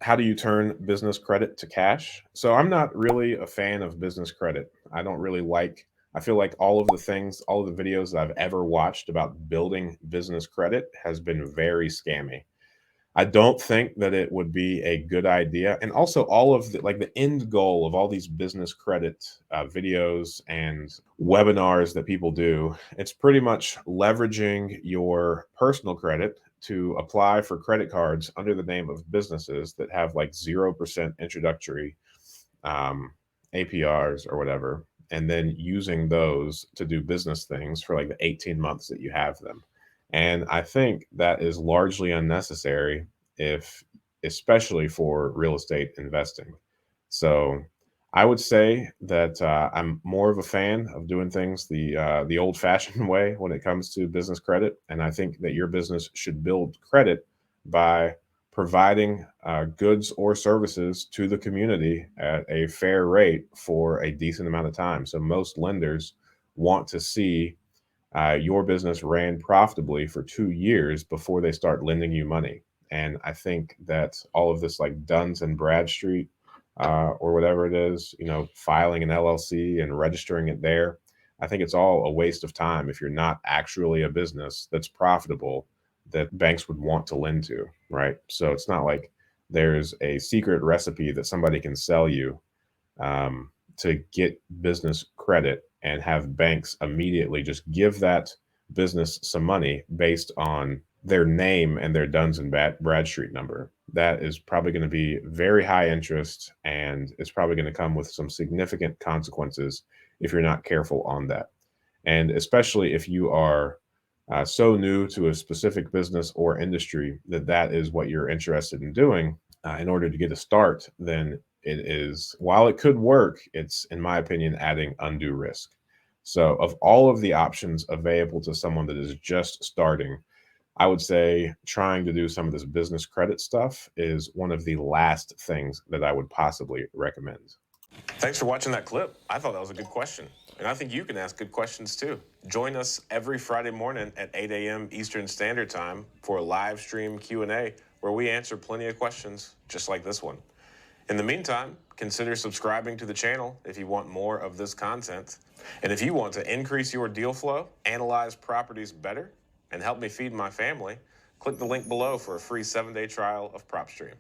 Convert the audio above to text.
How do you turn business credit to cash? So I'm not really a fan of business credit. I don't really like, I feel like all of the things, all of the videos that I've ever watched about building business credit has been very scammy. I don't think that it would be a good idea. And also all of the like the end goal of all these business credit videos and webinars that people do, it's pretty much leveraging your personal credit to apply for credit cards under the name of businesses that have like 0% introductory um, APRs or whatever, and then using those to do business things for like the 18 months that you have them. And I think that is largely unnecessary if, especially for real estate investing. So I would say that I'm more of a fan of doing things the old-fashioned way when it comes to business credit, and I think that your business should build credit by providing goods or services to the community at a fair rate for a decent amount of time. So most lenders want to see your business ran profitably for 2 years before they start lending you money. And I think that all of this, like Duns and Bradstreet or whatever it is, filing an LLC and registering it there, I think it's all a waste of time if you're not actually a business that's profitable that banks would want to lend to, right? So it's not like there's a secret recipe that somebody can sell you to get business credit and have banks immediately just give that business some money based on their name and their Duns and Bradstreet number. That is probably going to be very high interest and it's probably going to come with some significant consequences if you're not careful on that. And especially if you are so new to a specific business or industry that that is what you're interested in doing in order to get a start, then it is, while it could work, it's, in my opinion, adding undue risk. So, of all of the options available to someone that is just starting, I would say trying to do some of this business credit stuff is one of the last things that I would possibly recommend. Thanks for watching that clip. I thought that was a good question. And I think you can ask good questions too. Join us every Friday morning at 8 a.m. Eastern Standard Time for a live stream Q&A where we answer plenty of questions just like this one. In the meantime, consider subscribing to the channel if you want more of this content. And if you want to increase your deal flow, analyze properties better, and help me feed my family, click the link below for a free 7-day trial of PropStream.